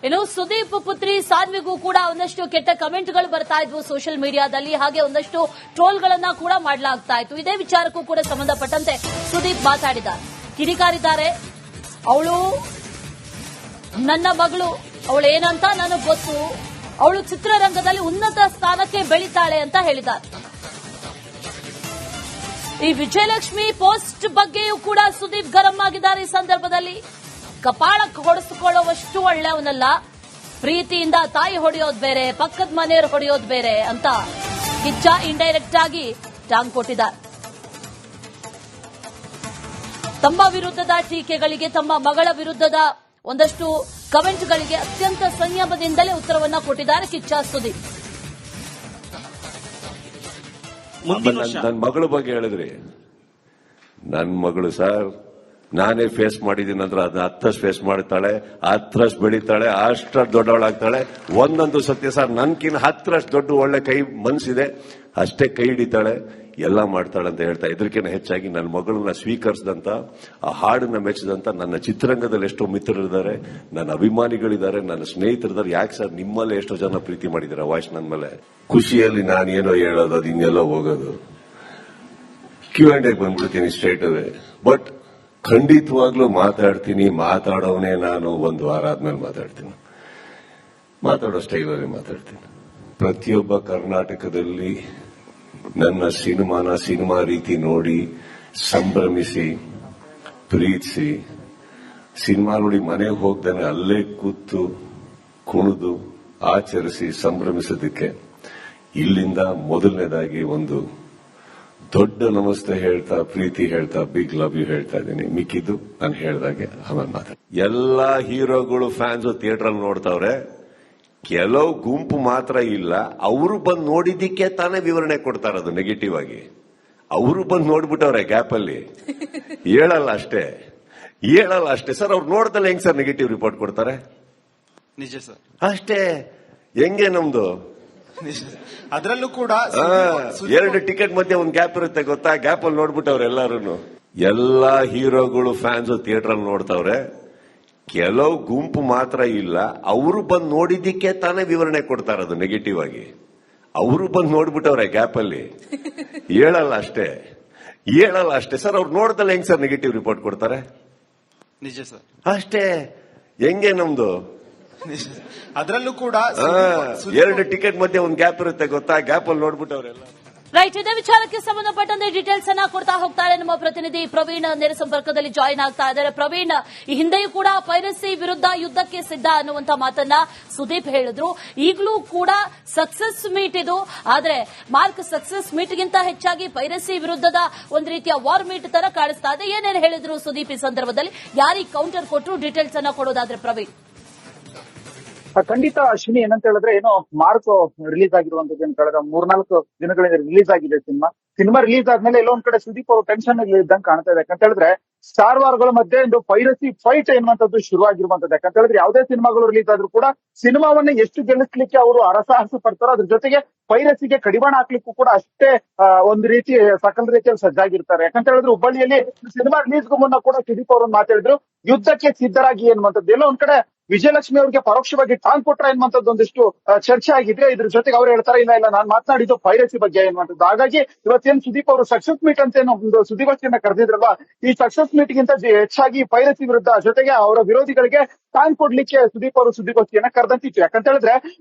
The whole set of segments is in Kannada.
ಇನ್ನು ಸುದೀಪ್ ಪುತ್ರಿ ಸಾನ್ವಿಗೂ ಕೂಡ ಒಂದಷ್ಟು ಕೆಟ್ಟ ಕಮೆಂಟ್ಗಳು ಬರ್ತಾ ಇದ್ವು ಸೋಷಿಯಲ್ ಮೀಡಿಯಾದಲ್ಲಿ, ಹಾಗೆ ಒಂದಷ್ಟು ಟ್ರೋಲ್ಗಳನ್ನ ಕೂಡ ಮಾಡಲಾಗ್ತಾ ಇತ್ತು. ಇದೇ ವಿಚಾರಕ್ಕೂ ಕೂಡ ಸಂಬಂಧಪಟ್ಟಂತೆ ಸುದೀಪ್ ಮಾತಾಡಿದ್ದಾರೆ, ಕಿಡಿಕಾರಿದ್ದಾರೆ. ಅವಳು ನನ್ನ ಮಗಳು, ಅವಳು ಏನಂತ ನನಗೆ ಗೊತ್ತು, ಅವಳು ಚಿತ್ರರಂಗದಲ್ಲಿ ಉನ್ನತ ಸ್ಥಾನಕ್ಕೆ ಬೆಳೀತಾಳೆ ಅಂತ ಹೇಳಿದ್ದಾರೆ. ಈ ವಿಜಯಲಕ್ಷ್ಮಿ ಪೋಸ್ಟ್ ಬಗ್ಗೆಯೂ ಕೂಡ ಸುದೀಪ್ ಗರಂ ಆಗಿದ್ದಾರೆ. ಈ ಸಂದರ್ಭದಲ್ಲಿ ಕಪಾಳಕ್ಕೆ ಹೊಡೆಸಿಕೊಳ್ಳುವಷ್ಟು ಒಳ್ಳೆಯವನಲ್ಲ, ಪ್ರೀತಿಯಿಂದ ತಾಯಿ ಹೊಡೆಯೋದು ಬೇರೆ, ಪಕ್ಕದ ಮನೆಯವರು ಹೊಡೆಯೋದು ಬೇರೆ ಅಂತ ಕಿಚ್ಚ ಇಂಡೈರೆಕ್ಟ್ ಆಗಿ ಟಾಂಗ್ ಕೊಟ್ಟಿದ್ದಾರೆ. ತಮ್ಮ ವಿರುದ್ಧದ ಟೀಕೆಗಳಿಗೆ, ತಮ್ಮ ಮಗಳ ವಿರುದ್ಧದ ಒಂದಷ್ಟು ಕಮೆಂಟ್ಗಳಿಗೆ ಅತ್ಯಂತ ಸಂಯಮದಿಂದಲೇ ಉತ್ತರವನ್ನ ಕೊಟ್ಟಿದ್ದಾರೆ ಕಿಚ್ಚ ಸುದೀಪ್. ನನ್ನ ಮಗಳ ಬಗ್ಗೆ ಹೇಳಿದ್ರಿ, ನನ್ನ ಮಗಳು ಸರ್ ನಾನೇ ಫೇಸ್ ಮಾಡಿದ್ದೀನಿ ಅಂದ್ರೆ ಅದನ್ನ 10 ಫೇಸ್ ಮಾಡ್ತಾಳೆ, 10 ಬೆಳೀತಾಳೆ, ಅಷ್ಟಷ್ಟು ದೊಡ್ಡವಳಾಗ್ತಾಳೆ. ಒಂದೊಂದು ಸತ್ಯ ಸರ್, ನನ್ಕಿನ್ನ 10 ದೊಡ್ಡ ಒಳ್ಳೆ ಕೈ ಮನ್ಸಿದೆ, ಅಷ್ಟೇ ಕೈ ಹಿಡಿತಾಳೆ, ಎಲ್ಲ ಮಾಡ್ತಾಳೆ ಅಂತ ಹೇಳ್ತಾ. ಇದಕ್ಕಿಂತ ಹೆಚ್ಚಾಗಿ ನನ್ನ ಮಗಳನ್ನ ಸ್ವೀಕರಿಸಿದಂತ, ಆ ಹಾಡನ್ನ ಮೆಚ್ಚಿದಂತ ನನ್ನ ಚಿತ್ರರಂಗದಲ್ಲಿ ಎಷ್ಟೋ ಮಿತ್ರರಿದ್ದಾರೆ, ನನ್ನ ಅಭಿಮಾನಿಗಳಿದ್ದಾರೆ, ನನ್ನ ಸ್ನೇಹಿತರಿದ್ದಾರೆ. ಯಾಕೆ ಸರ್ ನಿಮ್ಮಲ್ಲೇ ಎಷ್ಟೋ ಜನ ಪ್ರೀತಿ ಮಾಡಿದಾರೆ ವಾಯ್ಸ್ ನನ್ನ ಮೇಲೆ. ಖುಷಿಯಲ್ಲಿ ನಾನೇನೋ ಹೇಳೋದು, ಅದು ಇನ್ನೆಲ್ಲೋ ಹೋಗೋದು, Q&A ಬಂದ್ಬಿಡ್ತೀನಿ ಸ್ಟ್ರೇಟ್ ಅವೇ. ಬಟ್ ಖಂಡಿತವಾಗ್ಲೂ ಮಾತಾಡ್ತೀನಿ, ಮಾತಾಡೋವನೇ ನಾನು. 1 ವಾರ ಆದ್ಮೇಲೆ ಮಾತಾಡ್ತೀನಿ, ಮಾತಾಡೋ ಸ್ಟೈಲಲ್ಲಿ ಮಾತಾಡ್ತೀನಿ. ಪ್ರತಿಯೊಬ್ಬ ಕರ್ನಾಟಕದಲ್ಲಿ ನನ್ನ ಸಿನಿಮಾ ರೀತಿ ನೋಡಿ ಸಂಭ್ರಮಿಸಿ ಪ್ರೀತಿಸಿ, ಸಿನಿಮಾ ನೋಡಿ ಮನೆಗೆ ಹೋಗ್ದಾನೆ ಅಲ್ಲೇ ಕೂತು ಕುಣಿದು ಆಚರಿಸಿ ಸಂಭ್ರಮಿಸೋದಕ್ಕೆ ಇಲ್ಲಿಂದ ಮೊದಲನೇದಾಗಿ ಒಂದು ದೊಡ್ಡ ನಮಸ್ತೆ ಹೇಳ್ತಾ, ಪ್ರೀತಿ ಹೇಳ್ತಾ, ಬಿಗ್ ಲವ್ ಯು ಹೇಳ್ತಾ ಇದ್ದೀನಿ. ಮಿಕ್ಕಿದ್ದು ನಾನು ಹೇಳ್ದಾಗೆ ಆಮೇಲೆ ಮಾತಾಡ. ಎಲ್ಲಾ ಹೀರೋಗಳು ಫ್ಯಾನ್ಸ್ ಥಿಯೇಟರ್ ಅಲ್ಲಿ ನೋಡ್ತಾವ್ರೆ, ಕೆಲವು ಗುಂಪು ಮಾತ್ರ ಇಲ್ಲ. ಅವರು ಬಂದು ನೋಡಿದ್ದಕ್ಕೆ ತಾನೇ ವಿವರಣೆ ಕೊಡ್ತಾರದು ನೆಗೆಟಿವ್ ಆಗಿ. ಅವರು ಬಂದು ನೋಡ್ಬಿಟ್ಟವ್ರೆ ಗ್ಯಾಪ್ ಅಲ್ಲಿ, ಹೇಳಲ್ಲ ಅಷ್ಟೇ ಸರ್. ಅವ್ರು ನೋಡ್ದಲ್ಲ ಹೆಂಗ್ ಸರ್ ನೆಗೆಟಿವ್ ರಿಪೋರ್ಟ್ ಕೊಡ್ತಾರೆ? ನಿಜ ಸರ್, ಅಷ್ಟೇ. ಹೆಂಗೆ ನಮ್ದು ಅದರಲ್ಲೂ ಕೂಡ 2 ಟಿಕೆಟ್ ಮಧ್ಯೆ ಒಂದು ಗ್ಯಾಪ್ ಇರುತ್ತೆ ಗೊತ್ತಾ? ಗ್ಯಾಪ್ ಅಲ್ಲಿ ನೋಡ್ಬಿಟ್ಟವ್ರೆ ಎಲ್ಲಾರು. ಎಲ್ಲಾ ಹೀರೋಗಳು ಫ್ಯಾನ್ಸ್ ಥಿಯೇಟರ್ ಅಲ್ಲಿ ನೋಡ್ತಾವ್ರೆ, ಕೆಲವು ಗುಂಪು ಮಾತ್ರ ಇಲ್ಲ. ಅವರು ಬಂದು ನೋಡಿದ್ದಕ್ಕೆ ತಾನೇ ವಿವರಣೆ ಕೊಡ್ತಾರದು ನೆಗೆಟಿವ್ ಆಗಿ. ಅವರು ಬಂದು ನೋಡ್ಬಿಟ್ಟವ್ರೆ ಗ್ಯಾಪ್ ಅಲ್ಲಿ, ಹೇಳಲ್ಲ ಅಷ್ಟೇ ಸರ್. ಅವ್ರು ನೋಡ್ದಲ್ಲ ಹೆಂಗ್ ಸರ್ ನೆಗೆಟಿವ್ ರಿಪೋರ್ಟ್ ಕೊಡ್ತಾರೆ? ನಿಜ ಸರ್, ಅಷ್ಟೇ. ಹೆಂಗೆ ನಮ್ದು ಅದರಲ್ಲೂ ಕೂಡ 2 ಟಿಕೆಟ್ ಮಧ್ಯೆ ಒಂದು ಗ್ಯಾಪ್ ಇರುತ್ತೆ ಗೊತ್ತಾ? ಗ್ಯಾಪ್ ಅಲ್ಲಿ ನೋಡ್ಬಿಟ್ಟವ್ರೆಲ್ಲ. ರೈಟ್, ಇದೇ ವಿಚಾರಕ್ಕೆ ಸಂಬಂಧಪಟ್ಟಂತೆ ಡೀಟೇಲ್ಸ್ ಅನ್ನ ಕೊಡ್ತಾ ಹೋಗ್ತಾರೆ ನಮ್ಮ ಪ್ರತಿನಿಧಿ ಪ್ರವೀಣ್. ನೇರ ಸಂಪರ್ಕದಲ್ಲಿ ಜಾಯಿನ್ ಆಗ್ತಾ ಇದ್ದಾರೆ. ಪ್ರವೀಣ್, ಈ ಹಿಂದೆಯೂ ಕೂಡ ಪೈರಸಿ ವಿರುದ್ಧ ಯುದ್ಧಕ್ಕೆ ಸಿದ್ಧ ಅನ್ನುವಂತ ಮಾತನ್ನ ಸುದೀಪ್ ಹೇಳಿದ್ರು. ಈಗಲೂ ಕೂಡ ಸಕ್ಸಸ್ ಮೀಟ್ ಇದು, ಆದ್ರೆ ಮಾರ್ಕ್ ಸಕ್ಸಸ್ ಮೀಟ್ ಗಿಂತ ಹೆಚ್ಚಾಗಿ ಪೈರಸಿ ವಿರುದ್ಧದ ಒಂದು ರೀತಿಯ ವಾರ್ ಮೀಟ್ ತರ ಕಾಣಿಸ್ತಾ ಇದೆ. ಏನೇನು ಹೇಳಿದ್ರು ಸುದೀಪ್ ಈ ಸಂದರ್ಭದಲ್ಲಿ? ಯಾರಿಗೆ ಕೌಂಟರ್ ಕೊಟ್ಟರು? ಡೀಟೇಲ್ಸ್ ಅನ್ನ ಕೊಡೋದಾದ್ರೆ ಪ್ರವೀಣ್. ಖಂಡಿತ ಅಶ್ವಿನಿ, ಏನಂತ ಹೇಳಿದ್ರೆ ಏನೋ ಮಾರ್ಕ್ ರಿಲೀಸ್ ಆಗಿರುವಂತದ್ದು ಕಳೆದ 3-4 ದಿನಗಳಿಂದ ರಿಲೀಸ್ ಆಗಿದೆ ಸಿನಿಮಾ ರಿಲೀಸ್ ಆದ್ಮೇಲೆ ಎಲ್ಲೋ ಒಂದ್ ಕಡೆ ಸುದೀಪ್ ಅವರು ಟೆನ್ಷನ್ ಇದ್ದಂಗೆ ಕಾಣ್ತಾ ಇದೆ. ಯಾಕಂತ ಹೇಳಿದ್ರೆ ಸ್ಟಾರ್ ವಾರ್ಗಳ ಮಧ್ಯೆ ಒಂದು ಪೈರಸಿ ಫೈಟ್ ಎನ್ನುವಂಥದ್ದು ಶುರುವಾಗಿರುವಂತದ್ದು. ಯಾಕಂತ ಹೇಳಿದ್ರೆ ಯಾವುದೇ ಸಿನಿಮಾಗಳು ರಿಲೀಸ್ ಆದ್ರೂ ಕೂಡ ಸಿನಿಮಾವನ್ನ ಎಷ್ಟು ಗೆಲ್ಲಿಸ್ಲಿಕ್ಕೆ ಅವರು ಹರಸಾಹಸ ಪಡ್ತಾರೋ ಅದ್ರ ಜೊತೆಗೆ ಪೈರಸಿಗೆ ಕಡಿವಾಣ ಹಾಕ್ಲಿಕ್ಕೂ ಕೂಡ ಅಷ್ಟೇ ಒಂದು ರೀತಿ ಸಕಲ ರೀತಿಯಲ್ಲಿ ಸಜ್ಜಾಗಿರ್ತಾರೆ. ಯಾಕಂತ ಹೇಳಿದ್ರೆ ಹುಬ್ಬಳ್ಳಿಯಲ್ಲಿ ಸಿನಿಮಾ ರಿಲೀಸ್ಗೂ ಮುನ್ನ ಕೂಡ ಸುದೀಪ್ ಅವರು ಮಾತಾಡಿದ್ರು, ಯುದ್ಧಕ್ಕೆ ಸಿದ್ಧರಾಗಿ ಎನ್ನುವಂಥದ್ದು. ಎಲ್ಲೋ ಒಂದ್ ಕಡೆ ವಿಜಯಲಕ್ಷ್ಮಿ ಅವರಿಗೆ ಪರೋಕ್ಷವಾಗಿ ಟಾಂಗ್ ಕೊಟ್ರ ಎನ್ನುವಂಥದ್ದು ಒಂದಿಷ್ಟು ಚರ್ಚೆ ಆಗಿದೆ. ಇದ್ರ ಜೊತೆಗೆ ಅವ್ರು ಹೇಳ್ತಾರೆ, ಇಲ್ಲ ನಾನು ಮಾತನಾಡಿದ್ದು ಪೈರಸಿ ಬಗ್ಗೆ ಎನ್ನುವಂಥದ್ದು. ಹಾಗಾಗಿ ಇವತ್ತೇನು ಸುದೀಪ್ ಅವರು ಸಕ್ಸಸ್ ಮೀಟ್ ಅಂತ ಏನೋ ಒಂದು ಸುದ್ದಿಗೋಷ್ಠಿಯನ್ನ ಕರೆದಿದ್ರಲ್ವಾ, ಈ ಸಕ್ಸಸ್ ಮೀಟ್ ಗಿಂತ ಹೆಚ್ಚಾಗಿ ಪೈರಸಿ ವಿರುದ್ಧ ಜೊತೆಗೆ ಅವರ ವಿರೋಧಿಗಳಿಗೆ ಟಾಂಗ್ ಕೊಡ್ಲಿಕ್ಕೆ ಸುದೀಪ್ ಅವರು ಸುದ್ದಿಗೋಷ್ಠಿಯನ್ನ ಕರೆದಂತಿತ್ತು. ಯಾಕಂತ ಹೇಳಿದ್ರೆ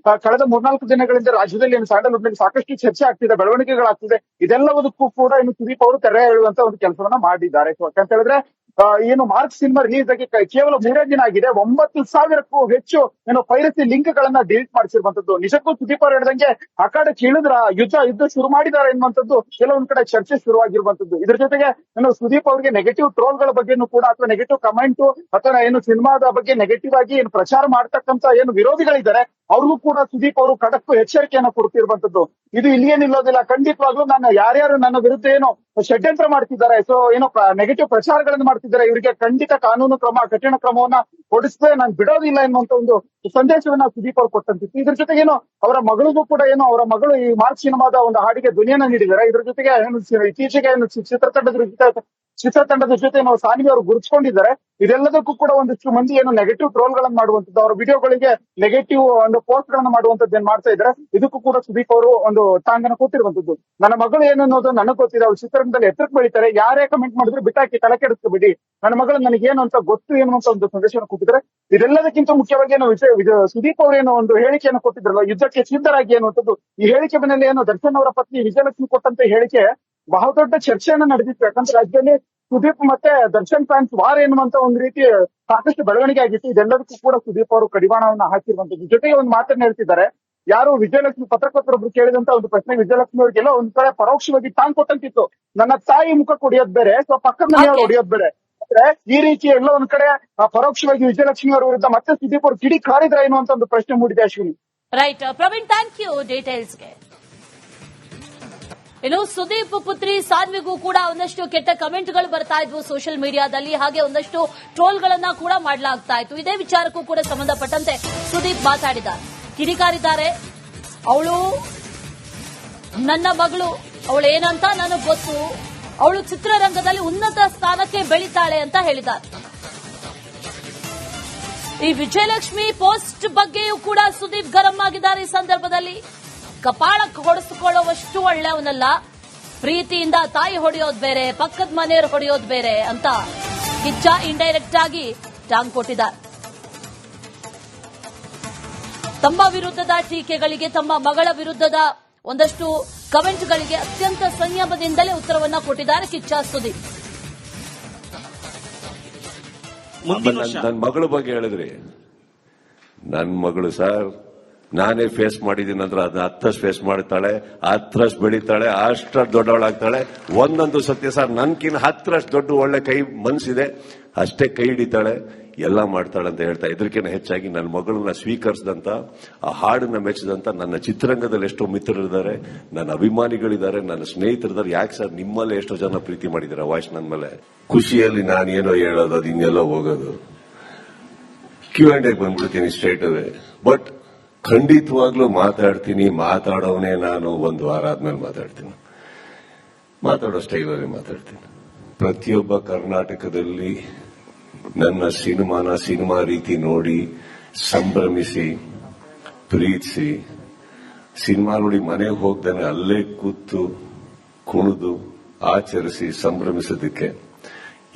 ಕಳೆದ 3-4 ದಿನಗಳಿಂದ ರಾಜ್ಯದಲ್ಲಿ ಸ್ಯಾಂಡಲ್ವುಡ್ ನಲ್ಲಿ ಸಾಕಷ್ಟು ಚರ್ಚೆ ಆಗ್ತಿದೆ, ಬೆಳವಣಿಗೆಗಳಾಗ್ತಿದೆ. ಇದೆಲ್ಲದಕ್ಕೂ ಕೂಡ ಇನ್ನು ಸುದೀಪ್ ಅವರು ತೆರೆ ಹೇಳುವಂತ ಒಂದು ಕೆಲಸವನ್ನ ಮಾಡಿದ್ದಾರೆ. ಯಾಕಂತ ಹೇಳಿದ್ರೆ ಏನು ಮಾರ್ಕ್ ಸಿನಿಮಾ ರಿಲೀಸ್ ಆಗಿ ಕೇವಲ 3 ದಿನ ಆಗಿದೆ, 9,000ಕ್ಕೂ ಹೆಚ್ಚು ಏನು ಪೈರಸಿ ಲಿಂಕ್ ಗಳನ್ನ ಡಿಲೀಟ್ ಮಾಡಿಸಿರುವಂತದ್ದು. ನಿಜಕ್ಕೂ ಸುದೀಪ್ ಅವರು ಹೇಳಿದಂಗೆ ಅಖಾಡಕ್ಕೆ ಇಳಿದ್ರ ಯುದ್ಧ ಶುರು ಮಾಡಿದ್ದಾರೆ ಎನ್ನುವಂಥದ್ದು ಕೆಲವೊಂದ್ ಕಡೆ ಚರ್ಚೆ ಶುರುವಾಗಿರುವಂತದ್ದು. ಇದ್ರ ಜೊತೆಗೆ ಏನು ಸುದೀಪ್ ಅವರಿಗೆ ನೆಗೆಟಿವ್ ಟ್ರೋಲ್ ಗಳ ಬಗ್ಗೆನೂ ಕೂಡ ಅಥವಾ ನೆಗೆಟಿವ್ ಕಮೆಂಟ್ ಅಥವಾ ಏನು ಸಿನಿಮಾದ ಬಗ್ಗೆ ನೆಗೆಟಿವ್ ಆಗಿ ಏನು ಪ್ರಚಾರ ಮಾಡ್ತಕ್ಕಂತ ಏನು ವಿರೋಧಿಗಳಿದ್ದಾರೆ ಅವ್ರಿಗೂ ಕೂಡ ಸುದೀಪ್ ಅವರು ಖಡಕ್ ಎಚ್ಚರಿಕೆಯನ್ನ ಕೊಡ್ತಿರುವಂತದ್ದು. ಇದು ಇಲ್ಲಿಯೇ ನಿಲ್ಲೋದಿಲ್ಲ, ಖಂಡಿತವಾಗ್ಲೂ ಯಾರ್ಯಾರು ನನ್ನ ವಿರುದ್ಧ ಏನೋ ಷಡ್ಯಂತ್ರ ಮಾಡ್ತಿದ್ದಾರೆ, ಸೊ ಏನೋ ನೆಗೆಟಿವ್ ಪ್ರಚಾರಗಳನ್ನು ಮಾಡ್ತಿದ್ದಾರೆ, ಇವರಿಗೆ ಖಂಡಿತ ಕಾನೂನು ಕ್ರಮ, ಕಠಿಣ ಕ್ರಮವನ್ನ ಕೊಡಿಸದೆ ನಾನು ಬಿಡೋದಿಲ್ಲ ಎನ್ನುವಂತ ಒಂದು ಸಂದೇಶವನ್ನ ಸುದೀಪ್ ಅವರು ಕೊಟ್ಟಂತಿತ್ತು. ಇದ್ರ ಜೊತೆಗೆ ಏನು ಅವರ ಮಗಳಿಗೂ ಕೂಡ ಏನು ಅವರ ಮಗಳು ಈ ಮಾರ್ಕ್ ಸಿನಿಮಾದ ಒಂದು ಹಾಡಿಗೆ ಧ್ವನಿಯನ್ನ ನೀಡಿದ್ದಾರೆ. ಇದ್ರ ಜೊತೆಗೆ ಏನು ಇತ್ತೀಚೆಗೆ ಏನು ಚಿತ್ರತಂಡದ ಚಿತ್ರತಂಡದ ಜೊತೆ ನಾವು ಸಾನ್ವಿ ಅವರು ಗುರುತಿಸಿಕೊಂಡಿದ್ದಾರೆ. ಇದೆಲ್ಲದಕ್ಕೂ ಕೂಡ ಒಂದಿಷ್ಟು ಮಂದಿ ಏನು ನೆಗೆಟಿವ್ ಟ್ರೋಲ್ ಗಳನ್ನ ಮಾಡುವಂತದ್ದು, ಅವರ ವಿಡಿಯೋಗಳಿಗೆ ನೆಗೆಟಿವ್ ಒಂದು ಪೋಸ್ಟ್ ಗಳನ್ನ ಮಾಡುವಂತದ್ದು ಏನ್ ಮಾಡ್ತಾ ಇದ್ದಾರೆ. ಇದಕ್ಕೂ ಕೂಡ ಸುದೀಪ್ ಅವರು ಒಂದು ಟಾಂಗನ ಕೂತಿರುವಂತದ್ದು. ನನ್ನ ಮಗಳು ಏನು ಅನ್ನೋದು ನನಗೆ ಗೊತ್ತಿದೆ, ಅವ್ರು ಚಿತ್ರರಂಗದಲ್ಲಿ ಎತ್ತರಕ್ಕೆ ಬೆಳಿತಾರೆ, ಯಾರೇ ಕಮೆಂಟ್ ಮಾಡಿದ್ರು ಬಿಟ್ಟಾಕಿ ತಲೆ ಕೆಡಿಸ್ಕೊಬಿಡಿ, ನನ್ನ ಮಗಳು ನನಗೇನು ಅಂತ ಗೊತ್ತು ಏನು ಅಂತ ಒಂದು ಸಂದೇಶವನ್ನು ಕೊಟ್ಟಿದ್ದಾರೆ. ಇದೆಲ್ಲದಕ್ಕಿಂತ ಮುಖ್ಯವಾಗಿ ಏನು ಸುದೀಪ್ ಅವರು ಏನೋ ಒಂದು ಹೇಳಿಕೆಯನ್ನು ಕೊಟ್ಟಿದ್ರಲ್ಲ, ಯುದ್ಧಕ್ಕೆ ಸಿದ್ಧರಾಗಿ ಅನ್ನುವಂಥದ್ದು. ಈ ಹೇಳಿಕೆ ಬೆನ್ನಲ್ಲೇ ಏನು ದರ್ಶನ್ ಅವರ ಪತ್ನಿ ವಿಜಯಲಕ್ಷ್ಮಿ ಕೊಟ್ಟಂತ ಹೇಳಿಕೆ ಬಹಳ ದೊಡ್ಡ ಚರ್ಚೆಯನ್ನ ನಡೆದಿತ್ತು. ಯಾಕಂದ್ರೆ ರಾಜ್ಯದಲ್ಲಿ ಸುದೀಪ್ ಮತ್ತೆ ದರ್ಶನ್ ಫ್ಯಾನ್ಸ್ ವಾರ್ ಎನ್ನುವಂತ ಒಂದು ರೀತಿ ಸಾಕಷ್ಟು ಬೆಳವಣಿಗೆ ಆಗಿತ್ತು. ಇದೆಲ್ಲದಕ್ಕೂ ಕೂಡ ಸುದೀಪ್ ಅವರು ಕಡಿವಾಣವನ್ನ ಹಾಕಿರುವಂತದ್ದು. ಜೊತೆಗೆ ಒಂದು ಮಾತನ್ನ ಹೇಳ್ತಿದ್ದಾರೆ, ಯಾರು ವಿಜಯಲಕ್ಷ್ಮಿ ಪತ್ರಕರ್ತರೊಬ್ರು ಕೇಳಿದಂತ ಒಂದು ಪ್ರಶ್ನೆ ವಿಜಯಲಕ್ಷ್ಮಿ ಅವರಿಗೆಲ್ಲ ಒಂದ್ ಕಡೆ ಪರೋಕ್ಷವಾಗಿ ಟಾಂಗ್ ಕೊಟ್ಟಂತಿತ್ತು. ನನ್ನ ತಾಯಿ ಮುಖ ಹೊಡಿಯೋದ್ ಬೇರೆ, ಪಕ್ಕದ ಮನೆಯವ್ರು ಹೊಡಿಯೋದ್ ಬೇರೆ. ಅಂದ್ರೆ ಈ ರೀತಿ ಎಲ್ಲ ಒಂದ್ ಕಡೆ ಪರೋಕ್ಷವಾಗಿ ವಿಜಯಲಕ್ಷ್ಮಿ ಅವರ ವಿರುದ್ಧ ಮತ್ತೆ ಸುದೀಪ್ ಅವರು ಕಿಡಿ ಕಾರಿದ್ರ ಏನು ಅಂತ ಒಂದು ಪ್ರಶ್ನೆ ಮೂಡಿದೆ Ashwini. Right Praveen, thank you ಡೀಟೇಲ್ಸ್ಗೆ. ಇನ್ನು ಸುದೀಪ್ ಪುತ್ರಿ ಸಾನ್ವಿಗೂ ಕೂಡ ಒಂದಷ್ಟು ಕೆಟ್ಟ ಕಮೆಂಟ್ಗಳು ಬರ್ತಾ ಇದ್ವು ಸೋಷಿಯಲ್ ಮೀಡಿಯಾದಲ್ಲಿ, ಹಾಗೆ ಒಂದಷ್ಟು ಟ್ರೋಲ್ಗಳನ್ನ ಕೂಡ ಮಾಡಲಾಗ್ತಾ ಇತ್ತು. ಇದೇ ವಿಚಾರಕ್ಕೂ ಕೂಡ ಸಂಬಂಧಪಟ್ಟಂತೆ ಸುದೀಪ್ ಮಾತಾಡಿದ್ದಾರೆ, ಕಿಡಿಕಾರಿದ್ದಾರೆ. ಅವಳು ನನ್ನ ಮಗಳು, ಅವಳು ಏನಂತ ನನಗೆ ಗೊತ್ತು, ಅವಳು ಚಿತ್ರರಂಗದಲ್ಲಿ ಉನ್ನತ ಸ್ಥಾನಕ್ಕೆ ಬೆಳೀತಾಳೆ ಅಂತ ಹೇಳಿದ್ದಾರೆ. ಈ ವಿಜಯಲಕ್ಷ್ಮಿ ಪೋಸ್ಟ್ ಬಗ್ಗೆಯೂ ಕೂಡ ಸುದೀಪ್ ಗರಂ ಆಗಿದ್ದಾರೆ. ಈ ಸಂದರ್ಭದಲ್ಲಿ ಕಪಾಳಕ್ಕೆ ಹೊಡೆಸಿಕೊಳ್ಳುವಷ್ಟು ಒಳ್ಳೆಯವನಲ್ಲ, ಪ್ರೀತಿಯಿಂದ ತಾಯಿ ಹೊಡೆಯೋದು ಬೇರೆ, ಪಕ್ಕದ ಮನೆಯವರು ಹೊಡೆಯೋದು ಬೇರೆ ಅಂತ ಕಿಚ್ಚ ಇಂಡೈರೆಕ್ಟ್ ಆಗಿ ಟಾಂಗ್ ಕೊಟ್ಟಿದ್ದಾರೆ. ತಮ್ಮ ವಿರುದ್ಧದ ಟೀಕೆಗಳಿಗೆ, ತಮ್ಮ ಮಗಳ ವಿರುದ್ಧದ ಒಂದಷ್ಟು ಕಮೆಂಟ್ಗಳಿಗೆ ಅತ್ಯಂತ ಸಂಯಮದಿಂದಲೇ ಉತ್ತರವನ್ನ ಕೊಟ್ಟಿದ್ದಾರೆ ಕಿಚ್ಚ ಸುದೀಪ್. ನನ್ನ ಮಗಳ ಬಗ್ಗೆ ಹೇಳಿದ್ರಿ, ನನ್ನ ಮಗಳು ಸರ್ ನಾನೇ ಫೇಸ್ ಮಾಡಿದ್ದೀನಿ ಅಂದ್ರೆ ಅದನ್ನ ಹತ್ತಷ್ಟು ಫೇಸ್ ಮಾಡ್ತಾಳೆ, ಹತ್ತರಷ್ಟು ಬೆಳೀತಾಳೆ, ಅಷ್ಟಷ್ಟು ದೊಡ್ಡವಳಾಗ್ತಾಳೆ. ಒಂದೊಂದು ಸತ್ಯ ಸರ್, ನನ್ಕಿನ್ನ ಹತ್ತರಷ್ಟು ದೊಡ್ಡ ಒಳ್ಳೆ ಕೈ ಮನ್ಸಿದೆ, ಅಷ್ಟೇ ಕೈ ಹಿಡಿತಾಳೆ, ಎಲ್ಲ ಮಾಡ್ತಾಳೆ ಅಂತ ಹೇಳ್ತಾ. ಇದಕ್ಕಿಂತ ಹೆಚ್ಚಾಗಿ ನನ್ನ ಮಗಳನ್ನ ಸ್ವೀಕರಿಸಿದಂತ, ಆ ಹಾಡನ್ನ ಮೆಚ್ಚಿದಂತ ನನ್ನ ಚಿತ್ರರಂಗದಲ್ಲಿ ಎಷ್ಟೋ ಮಿತ್ರರಿದ್ದಾರೆ, ನನ್ನ ಅಭಿಮಾನಿಗಳಿದ್ದಾರೆ, ನನ್ನ ಸ್ನೇಹಿತರಿದ್ದಾರೆ. ಯಾಕೆ ಸರ್ ನಿಮ್ಮಲ್ಲೇ ಎಷ್ಟೋ ಜನ ಪ್ರೀತಿ ಮಾಡಿದಾರೆ ವಾಯ್ಸ್ ನನ್ನ ಮೇಲೆ. ಖುಷಿಯಲ್ಲಿ ನಾನೇನೋ ಹೇಳೋದು, ಅದು ಇನ್ನೆಲ್ಲೋ ಹೋಗೋದು, Q&A ಬಂದ್ಬಿಡ್ತೀನಿ ಸ್ಟ್ರೇಟ್ ಅವೇ. ಬಟ್ ಖಂಡಿತವಾಗ್ಲೂ ಮಾತಾಡ್ತೀನಿ, ಮಾತಾಡೋವನೇ ನಾನು. ಒಂದು ವಾರ ಆದ್ಮೇಲೆ ಮಾತಾಡ್ತೀನಿ, ಮಾತಾಡೋ ಸ್ಟೈಲಲ್ಲಿ ಮಾತಾಡ್ತೀನಿ. ಪ್ರತಿಯೊಬ್ಬ ಕರ್ನಾಟಕದಲ್ಲಿ ನನ್ನ ಸಿನಿಮಾ ರೀತಿ ನೋಡಿ ಸಂಭ್ರಮಿಸಿ ಪ್ರೀತಿಸಿ, ಸಿನಿಮಾ ನೋಡಿ ಮನೆಗೆ ಹೋಗ್ದಾನೆ ಅಲ್ಲೇ ಕೂತು ಕುಣಿದು ಆಚರಿಸಿ ಸಂಭ್ರಮಿಸೋದಕ್ಕೆ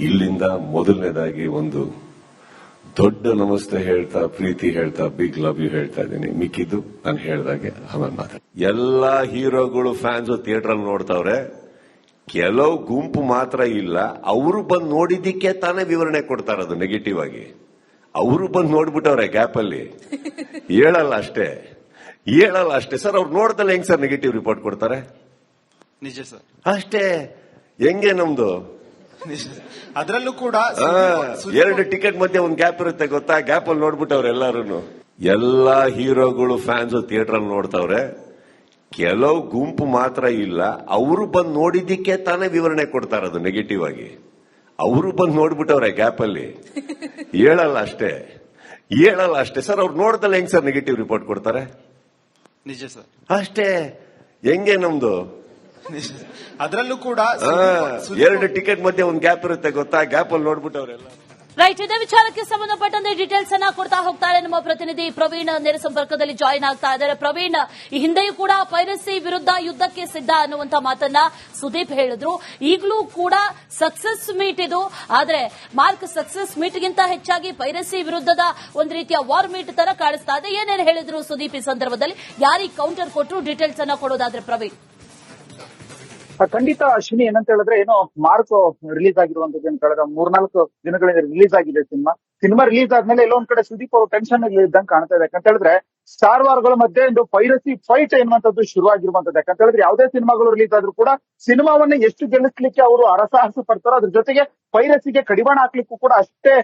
ಇಲ್ಲಿಂದ ಮೊದಲನೇದಾಗಿ ಒಂದು ದೊಡ್ಡ ನಮಸ್ತೆ ಹೇಳ್ತಾ, ಪ್ರೀತಿ ಹೇಳ್ತಾ, ಬಿಗ್ ಲವ್ ಯು ಹೇಳ್ತಾ ಇದ್ದೀನಿ. ಮಿಕ್ಕಿದ್ದು ನಾನು ಹೇಳ್ದಾಗೆ ಆಮೇಲೆ ಮಾತಾಡ. ಎಲ್ಲಾ ಹೀರೋಗಳು ಫ್ಯಾನ್ಸ್ ಥಿಯೇಟರ್ ಅಲ್ಲಿ ನೋಡ್ತಾವ್ರೆ, ಕೆಲವು ಗುಂಪು ಮಾತ್ರ ಇಲ್ಲ. ಅವರು ಬಂದು ನೋಡಿದ್ದಕ್ಕೆ ತಾನೇ ವಿವರಣೆ ಕೊಡ್ತಾರದು ನೆಗೆಟಿವ್ ಆಗಿ. ಅವರು ಬಂದು ನೋಡ್ಬಿಟ್ಟವ್ರೆ ಗ್ಯಾಪ್ ಅಲ್ಲಿ, ಹೇಳಲ್ಲ ಅಷ್ಟೇ ಸರ್. ಅವ್ರು ನೋಡ್ದಲ್ಲ ಹೆಂಗ್ ಸರ್ ನೆಗೆಟಿವ್ ರಿಪೋರ್ಟ್ ಕೊಡ್ತಾರೆ? ನಿಜ ಸರ್, ಅಷ್ಟೇ. ಹೆಂಗೆ ನಮ್ದು ಅದರಲ್ಲೂ ಕೂಡ 2 ಟಿಕೆಟ್ ಮಧ್ಯೆ ಒಂದು ಗ್ಯಾಪ್ ಇರುತ್ತೆ ಗೊತ್ತಾ? ಗ್ಯಾಪ್ ಅಲ್ಲಿ ನೋಡ್ಬಿಟ್ಟವ್ರೆ ಎಲ್ಲಾರು. ಎಲ್ಲಾ ಹೀರೋಗಳು ಫ್ಯಾನ್ಸ್ ಥಿಯೇಟರ್ ಅಲ್ಲಿ ನೋಡ್ತಾವ್ರೆ, ಕೆಲವು ಗುಂಪು ಮಾತ್ರ ಇಲ್ಲ. ಅವರು ಬಂದು ನೋಡಿದ್ದಕ್ಕೆ ತಾನೇ ವಿವರಣೆ ಕೊಡ್ತಾರದು ನೆಗೆಟಿವ್ ಆಗಿ. ಅವರು ಬಂದು ನೋಡ್ಬಿಟ್ಟವ್ರೆ ಗ್ಯಾಪ್ ಅಲ್ಲಿ, ಹೇಳಲ್ಲ ಅಷ್ಟೇ ಸರ್. ಅವ್ರು ನೋಡ್ದಲ್ಲ ಹೆಂಗ್ ಸರ್ ನೆಗೆಟಿವ್ ರಿಪೋರ್ಟ್ ಕೊಡ್ತಾರೆ? ನಿಜ ಸರ್, ಅಷ್ಟೇ. ಹೆಂಗೆ ನಮ್ದು ಅದರಲ್ಲೂ ಕೂಡ 2 ಟಿಕೆಟ್ ಮಧ್ಯೆ ಒಂದು ಗ್ಯಾಪ್ ಇರುತ್ತೆ ಗೊತ್ತಾ? ಗ್ಯಾಪ್ ಅಲ್ಲಿ ನೋಡ್ಬಿಟ್ಟವ್ರೆಲ್ಲ. ರೈಟ್, ಇದೇ ವಿಚಾರಕ್ಕೆ ಸಂಬಂಧಪಟ್ಟಂತೆ ಡೀಟೇಲ್ಸ್ ಅನ್ನ ಕೊಡ್ತಾ ಹೋಗ್ತಾರೆ ನಮ್ಮ ಪ್ರತಿನಿಧಿ ಪ್ರವೀಣ್. ನೇರ ಸಂಪರ್ಕದಲ್ಲಿ ಜಾಯಿನ್ ಆಗ್ತಾ ಇದ್ದಾರೆ. ಪ್ರವೀಣ್, ಈ ಹಿಂದೆಯೂ ಕೂಡ ಪೈರಸಿ ವಿರುದ್ಧ ಯುದ್ಧಕ್ಕೆ ಸಿದ್ಧ ಅನ್ನುವಂತ ಮಾತನ್ನ ಸುದೀಪ್ ಹೇಳಿದ್ರು. ಈಗಲೂ ಕೂಡ ಸಕ್ಸಸ್ ಮೀಟ್ ಇದು, ಆದ್ರೆ ಮಾರ್ಕ್ ಸಕ್ಸಸ್ ಮೀಟ್ ಗಿಂತ ಹೆಚ್ಚಾಗಿ ಪೈರಸಿ ವಿರುದ್ಧದ ಒಂದು ರೀತಿಯ ವಾರ್ ಮೀಟ್ ತರ ಕಾಣಿಸ್ತಾ ಇದೆ. ಏನೇನು ಹೇಳಿದ್ರು ಸುದೀಪ್ ಈ ಸಂದರ್ಭದಲ್ಲಿ? ಯಾರಿಗೆ ಕೌಂಟರ್ ಕೊಟ್ಟರು? ಡೀಟೇಲ್ಸ್ ಅನ್ನ ಕೊಡೋದಾದ್ರೆ ಪ್ರವೀಣ್. ಖಂಡಿತ ಅಶ್ವಿನಿ, ಏನಂತ ಹೇಳಿದ್ರೆ ಏನು ಮಾರ್ಕ್ ರಿಲೀಸ್ ಆಗಿರುವಂತದ್ದು ಕಳೆದ 3-4 ದಿನಗಳಿಂದ ರಿಲೀಸ್ ಆಗಿದೆ ಸಿನಿಮಾ ರಿಲೀಸ್ ಆದ್ಮೇಲೆ ಎಲ್ಲೋ ಒಂದ್ ಕಡೆ ಸುದೀಪ್ ಅವರು ಟೆನ್ಷನ್ ಇದ್ದಂಗೆ ಕಾಣ್ತಾ ಇದೆ. ಯಾಕಂತ ಹೇಳಿದ್ರೆ ಸ್ಟಾರ್ ವಾರ್ಗಳ ಮಧ್ಯೆ ಒಂದು ಪೈರಸಿ ಫೈಟ್ ಎನ್ನುವಂಥದ್ದು ಶುರುವಾಗಿರುವಂತದ್ದು. ಯಾಕಂತ ಹೇಳಿದ್ರೆ ಯಾವುದೇ ಸಿನಿಮಾಗಳು ರಿಲೀಸ್ ಆದ್ರೂ ಕೂಡ ಸಿನಿಮಾವನ್ನ ಎಷ್ಟು ಗೆಲ್ಲಿಸ್ಲಿಕ್ಕೆ ಅವರು ಹರಸಾಹಸ ಪಡ್ತಾರೋ ಅದ್ರ ಜೊತೆಗೆ ಪೈರಸಿಗೆ ಕಡಿವಾಣ ಹಾಕ್ಲಿಕ್ಕೂ ಕೂಡ ಅಷ್ಟೇ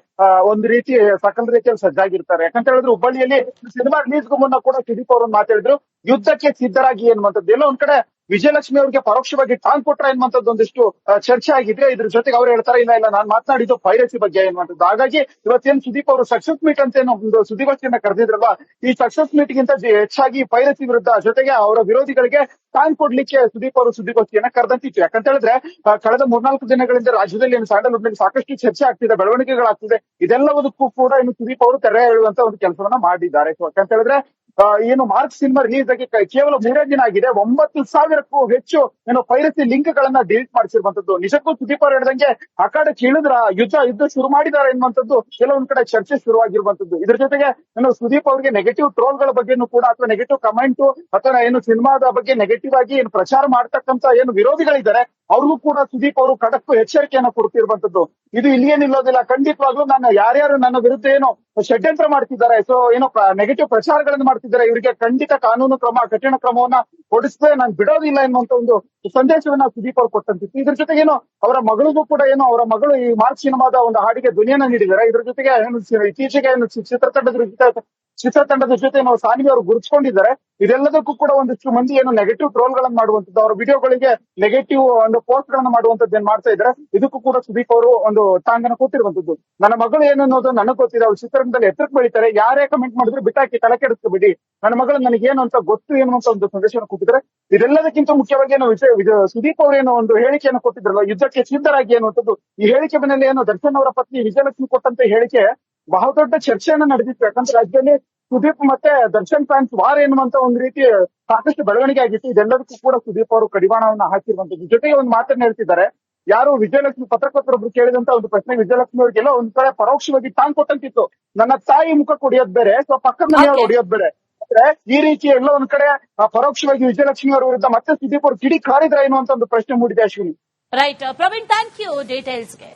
ಒಂದು ರೀತಿ ಸಕಲ ರೀತಿಯಲ್ಲಿ ಸಜ್ಜಾಗಿರ್ತಾರೆ. ಯಾಕಂತ ಹೇಳಿದ್ರೆ ಹುಬ್ಬಳ್ಳಿಯಲ್ಲಿ ಸಿನಿಮಾ ರಿಲೀಸ್ಗೂ ಮುನ್ನ ಕೂಡ ಸುದೀಪ್ ಅವರು ಮಾತಾಡಿದ್ರು, ಯುದ್ಧಕ್ಕೆ ಸಿದ್ಧರಾಗಿ ಎನ್ನುವಂಥದ್ದು. ಎಲ್ಲೋ ಒಂದ್ ಕಡೆ ವಿಜಯಲಕ್ಷ್ಮಿ ಅವರಿಗೆ ಪರೋಕ್ಷವಾಗಿ ಟಾಂಗ್ ಕೊಟ್ರ ಎನ್ನುವಂಥದ್ದು ಒಂದಿಷ್ಟು ಚರ್ಚೆ ಆಗಿದೆ. ಇದ್ರ ಜೊತೆಗೆ ಅವ್ರು ಹೇಳ್ತಾರೆ ಇಲ್ಲ ನಾನು ಮಾತನಾಡಿದ್ದು ಪೈರಸಿ ಬಗ್ಗೆ ಎನ್ನುವಂಥದ್ದು. ಹಾಗಾಗಿ ಇವತ್ತೇನು ಸುದೀಪ್ ಅವರು ಸಕ್ಸಸ್ ಮೀಟ್ ಅಂತ ಏನೋ ಒಂದು ಸುದ್ದಿಗೋಷ್ಠಿಯನ್ನ ಕರೆದಿದ್ರಲ್ವಾ, ಈ ಸಕ್ಸಸ್ ಮೀಟ್ ಗಿಂತ ಹೆಚ್ಚಾಗಿ ಪೈರಸಿ ವಿರುದ್ಧ ಜೊತೆಗೆ ಅವರ ವಿರೋಧಿಗಳಿಗೆ ಟಾಂಗ್ ಕೊಡ್ಲಿಕ್ಕೆ ಸುದೀಪ್ ಅವರು ಸುದ್ದಿಗೋಷ್ಠಿಯನ್ನ ಕರೆದಂತಿತ್ತು. ಯಾಕಂತ ಹೇಳಿದ್ರೆ ಕಳೆದ 3-4 ದಿನಗಳಿಂದ ರಾಜ್ಯದಲ್ಲಿ ಸ್ಯಾಂಡಲ್ವುಡ್ ನಲ್ಲಿ ಸಾಕಷ್ಟು ಚರ್ಚೆ ಆಗ್ತಿದೆ, ಬೆಳವಣಿಗೆಗಳಾಗ್ತಿದೆ. ಇದೆಲ್ಲದಕ್ಕೂ ಕೂಡ ಇನ್ನು ಸುದೀಪ್ ಅವರು ತೆರೆ ಹೇಳುವಂತ ಒಂದು ಕೆಲಸವನ್ನ ಮಾಡಿದ್ದಾರೆ. ಯಾಕಂತ ಹೇಳಿದ್ರೆ ಏನು ಮಾರ್ಕ್ ಸಿನಿಮಾ ರಿಲೀಸ್ ಆಗಿ ಕೇವಲ 3 ದಿನ ಆಗಿದೆ, 9,000ಕ್ಕೂ ಹೆಚ್ಚು ಏನು ಪೈರಸಿ ಲಿಂಕ್ ಗಳನ್ನ ಡಿಲೀಟ್ ಮಾಡಿಸಿರುವಂತದ್ದು. ನಿಜಕ್ಕೂ ಸುದೀಪ್ ಅವರು ಹೇಳಿದಂಗೆ ಅಖಾಡಕ್ಕೆ ಇಳಿದ್ರ ಯುದ್ಧ ಶುರು ಮಾಡಿದ್ದಾರೆ ಎನ್ನುವಂಥದ್ದು ಕೆಲವೊಂದ್ ಕಡೆ ಚರ್ಚೆ ಶುರುವಾಗಿರುವಂತದ್ದು. ಇದ್ರ ಜೊತೆಗೆ ಏನು ಸುದೀಪ್ ಅವರಿಗೆ ನೆಗೆಟಿವ್ ಟ್ರೋಲ್ ಗಳ ಬಗ್ಗೆನೂ ಕೂಡ ಅಥವಾ ನೆಗೆಟಿವ್ ಕಮೆಂಟ್ ಅಥವಾ ಏನು ಸಿನಿಮಾದ ಬಗ್ಗೆ ನೆಗೆಟಿವ್ ಆಗಿ ಏನು ಪ್ರಚಾರ ಮಾಡ್ತಕ್ಕಂತ ಏನು ವಿರೋಧಿಗಳಿದ್ದಾರೆ ಅವ್ರಿಗೂ ಕೂಡ ಸುದೀಪ್ ಅವರು ಖಡಕ್ ಎಚ್ಚರಿಕೆಯನ್ನ ಕೊಡ್ತಿರುವಂತದ್ದು. ಇದು ಇಲ್ಲಿಯೇ ನಿಲ್ಲೋದಿಲ್ಲ, ಖಂಡಿತವಾಗ್ಲೂ ಯಾರ್ಯಾರು ನನ್ನ ವಿರುದ್ಧ ಏನೋ ಷಡ್ಯಂತ್ರ ಮಾಡ್ತಿದ್ದಾರೆ, ಸೊ ಏನೋ ನೆಗೆಟಿವ್ ಪ್ರಚಾರಗಳನ್ನು ಮಾಡ್ತಿದ್ದಾರೆ, ಇವರಿಗೆ ಖಂಡಿತ ಕಾನೂನು ಕ್ರಮ ಕಠಿಣ ಕ್ರಮವನ್ನ ಕೊಡಿಸದೆ ನಾನು ಬಿಡೋದಿಲ್ಲ ಎನ್ನುವಂತ ಒಂದು ಸಂದೇಶವನ್ನ ಸುದೀಪ್ ಅವರು ಕೊಟ್ಟಂತಿತ್ತು. ಇದ್ರ ಜೊತೆಗೆ ಏನು ಅವರ ಮಗಳಿಗೂ ಕೂಡ ಏನು ಅವರ ಮಗಳು ಈ ಮಾರ್ಕ್ ಸಿನಿಮಾದ ಒಂದು ಹಾಡಿಗೆ ಧ್ವನಿಯನ್ನ ನೀಡಿದ್ದಾರೆ. ಇದ್ರ ಜೊತೆಗೆ ಏನು ಇತ್ತೀಚೆಗೆ ಏನು ಚಿತ್ರತಂಡದ ಜೊತೆ ನಾವು ಸಾನ್ವಿ ಅವರು ಗುರುತಿಸಿಕೊಂಡಿದ್ದಾರೆ. ಇದೆಲ್ಲದಕ್ಕೂ ಕೂಡ ಒಂದಿಷ್ಟು ಮಂದಿ ಏನು ನೆಗೆಟಿವ್ ಟ್ರೋಲ್ ಗಳನ್ನ ಮಾಡುವಂತದ್ದು, ಅವರ ವಿಡಿಯೋಗಳಿಗೆ ನೆಗೆಟಿವ್ ಒಂದು ಪೋಸ್ಟ್ ಗಳನ್ನ ಮಾಡುವಂತದ್ದು ಏನ್ ಮಾಡ್ತಾ ಇದ್ದಾರೆ. ಇದಕ್ಕೂ ಕೂಡ ಸುದೀಪ್ ಅವರು ಒಂದು ಟಾಂಗನ್ನ ಕೊಟ್ಟಿರುವಂತದ್ದು. ನನ್ನ ಮಗಳು ಏನು ಅನ್ನೋದು ನನಗೆ ಗೊತ್ತಿದೆ, ಅವ್ರು ಚಿತ್ರರಂಗದಲ್ಲಿ ಎತ್ತರಕ್ಕೆ ಬೆಳಿತಾರೆ, ಯಾರೇ ಕಮೆಂಟ್ ಮಾಡಿದ್ರು ಬಿಟ್ಟಾಕಿ ತಲೆ ಕೆಡಿಸ್ಕೊಬಿಡಿ, ನನ್ನ ಮಗಳು ನನಗೇನು ಅಂತ ಗೊತ್ತು ಎನ್ನುವಂತ ಒಂದು ಸಂದೇಶವನ್ನು ಕೊಟ್ಟಿದ್ದಾರೆ. ಇದೆಲ್ಲದಕ್ಕಿಂತ ಮುಖ್ಯವಾಗಿ ಏನು ಸುದೀಪ್ ಅವರು ಏನೋ ಒಂದು ಹೇಳಿಕೆಯನ್ನು ಕೊಟ್ಟಿದ್ರಲ್ಲ, ಯುದ್ಧಕ್ಕೆ ಸಿದ್ಧರಾಗಿ ಅನ್ನುವಂಥದ್ದು. ಈ ಹೇಳಿಕೆ ಬೆನ್ನಲ್ಲೇ ಏನು ದರ್ಶನ್ ಅವರ ಪತ್ನಿ ವಿಜಯಲಕ್ಷ್ಮಿ ಕೊಟ್ಟಂತ ಹೇಳಿಕೆ ಬಹಳ ದೊಡ್ಡ ಚರ್ಚೆಯನ್ನ ನಡೆದಿತ್ತು. ಯಾಕಂದ್ರೆ ರಾಜ್ಯದಲ್ಲಿ ಸುದೀಪ್ ಮತ್ತೆ ದರ್ಶನ್ ಫ್ಯಾನ್ಸ್ ವಾರ್ ಎನ್ನುವಂತ ಒಂದು ರೀತಿ ಸಾಕಷ್ಟು ಬೆಳವಣಿಗೆ ಆಗಿತ್ತು. ಇದೆಲ್ಲದಕ್ಕೂ ಕೂಡ ಸುದೀಪ್ ಅವರು ಕಡಿವಾಣವನ್ನ ಹಾಕಿರುವಂತದ್ದು. ಜೊತೆಗೆ ಒಂದು ಮಾತನ್ನ ಹೇಳ್ತಿದ್ದಾರೆ, ಯಾರು ವಿಜಯಲಕ್ಷ್ಮಿ ಪತ್ರಕರ್ತರೊಬ್ರು ಕೇಳಿದಂತ ಒಂದು ಪ್ರಶ್ನೆ ವಿಜಯಲಕ್ಷ್ಮಿ ಅವರಿಗೆಲ್ಲ ಒಂದ್ ಕಡೆ ಪರೋಕ್ಷವಾಗಿ ಟಾಂಗ್ ಕೊಟ್ಟಂತಿತ್ತು. ನನ್ನ ತಾಯಿ ಮುಖ ಹೊಡಿಯೋದ್ ಬೇರೆ, ಸೊ ಪಕ್ಕದ ಮನೆಯವ್ರು ಹೊಡಿಯೋದ್ ಬೇರೆ. ಅಂದ್ರೆ ಈ ರೀತಿ ಎಲ್ಲ ಒಂದ್ ಕಡೆ ಪರೋಕ್ಷವಾಗಿ ವಿಜಯಲಕ್ಷ್ಮಿ ಅವರ ವಿರುದ್ಧ ಮತ್ತೆ ಸುದೀಪ್ ಅವರು ಕಿಡಿ ಕಾರಿದ್ರ ಎನ್ನುವಂತ ಒಂದು ಪ್ರಶ್ನೆ ಮೂಡಿದೆ. Ashwini. Right Praveen, thank you ಡೀಟೇಲ್ಸ್ಗೆ.